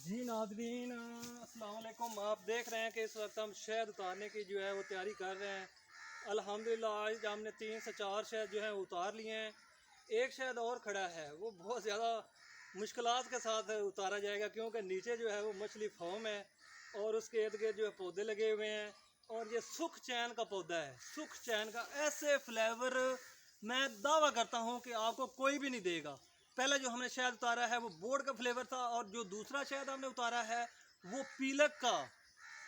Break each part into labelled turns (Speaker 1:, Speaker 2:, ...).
Speaker 1: जी नाज़रीन अस्सलाम वालेकुम। आप देख रहे हैं कि इस वक्त हम शहद उतारने की जो है वो तैयारी कर रहे हैं। अल्हम्दुलिल्लाह आज हमने 3 से 4 शहद जो है उतार लिए हैं। एक शहद और खड़ा है, वो बहुत ज़्यादा मुश्किलात के साथ उतारा जाएगा क्योंकि नीचे जो है वो मछली फार्म है और उसके इर्द गिर्द जो है पौधे लगे हुए हैं। और ये सुख चैन का पौधा है। सुख चैन का ऐसे फ्लेवर मैं दावा करता हूँ कि आपको कोई भी नहीं देगा। पहले जो हमने शहद उतारा है वो बोर्ड का फ्लेवर था और जो दूसरा शहद हमने उतारा है वो पीलक का,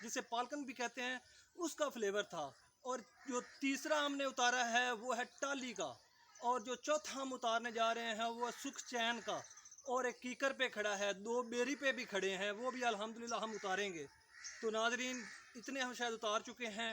Speaker 1: जिसे पालकन भी कहते हैं, उसका फ्लेवर था। और जो तीसरा हमने उतारा है वो है टाली का। और जो चौथा हम उतारने जा रहे हैं वो सुख चैन का। और एक कीकर पे खड़ा है, 2 बेरी पे भी खड़े हैं, वो भी अल्हम्दुलिल्लाह हम उतारेंगे। तो नाजरीन इतने हम शहद उतार चुके हैं।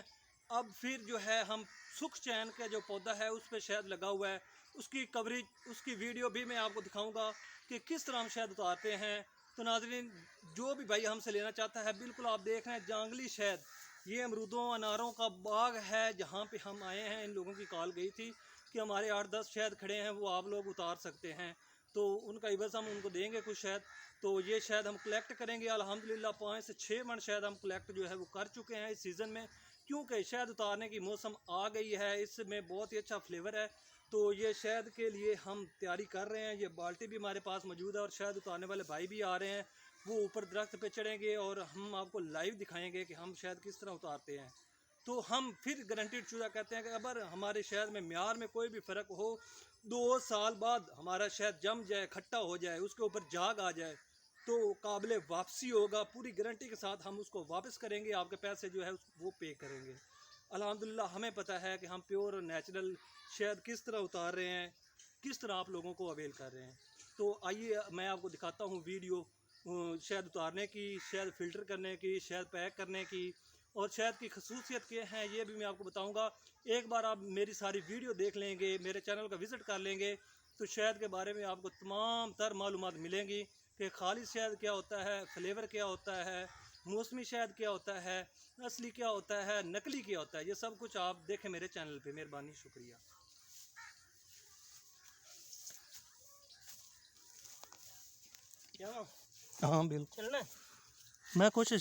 Speaker 1: अब फिर जो है हम सुख चैन का जो पौधा है उस पर शहद लगा हुआ है, उसकी कवरेज, उसकी वीडियो भी मैं आपको दिखाऊंगा कि किस तरह हम शहद उतारते हैं। तो नाजरीन जो भी भाई हमसे लेना चाहता है, बिल्कुल आप देख रहे हैं जांगली शहद, ये अमरूदों अनारों का बाग है जहाँ पे हम आए हैं। इन लोगों की कॉल गई थी कि हमारे 8-10 शहद खड़े हैं, वो आप लोग उतार सकते हैं, तो उनका इवज़ हम उनको देंगे कुछ शहद। तो ये शहद हम कलेक्ट करेंगे। अल्हम्दुलिल्लाह 5 से 6 मन शहद हम कलेक्ट जो है वो कर चुके हैं इस सीज़न में, क्योंकि शहद उतारने की मौसम आ गई है। इसमें बहुत ही अच्छा फ्लेवर है, तो ये शहद के लिए हम तैयारी कर रहे हैं। ये बाल्टी भी हमारे पास मौजूद है और शहद उतारने वाले भाई भी आ रहे हैं, वो ऊपर दरख्त पे चढ़ेंगे और हम आपको लाइव दिखाएंगे कि हम शहद किस तरह उतारते हैं। तो हम फिर गारंटीड शुदा कहते हैं कि अगर हमारे शहद में म्यार में कोई भी फ़र्क हो, 2 साल बाद हमारा शहद जम जाए, खट्टा हो जाए, उसके ऊपर झाग आ जाए, तो काबिल वापसी होगा। पूरी गारंटी के साथ हम उसको वापस करेंगे, आपके पैसे जो है वो पे करेंगे। अल्हम्दुलिल्लाह हमें पता है कि हम प्योर और नेचुरल शहद किस तरह उतार रहे हैं, किस तरह आप लोगों को अवेल कर रहे हैं। तो आइए मैं आपको दिखाता हूँ वीडियो शहद उतारने की, शहद फ़िल्टर करने की, शहद पैक करने की, और शहद की खसूसियत क्या है ये भी मैं आपको बताऊंगा। एक बार आप मेरी सारी वीडियो देख लेंगे, मेरे चैनल का विज़िट कर लेंगे, तो शहद के बारे में आपको तमाम तर मालूमात मिलेंगी कि खालिश शहद क्या होता है, फ्लेवर क्या होता है, मौसमी शहद क्या होता है, असली क्या होता है, नकली क्या होता है। ये सब कुछ आप देखें मेरे चैनल पे। मेहरबानी, शुक्रिया। क्या हाँ बिल्कुल चलना, मैं कोशिश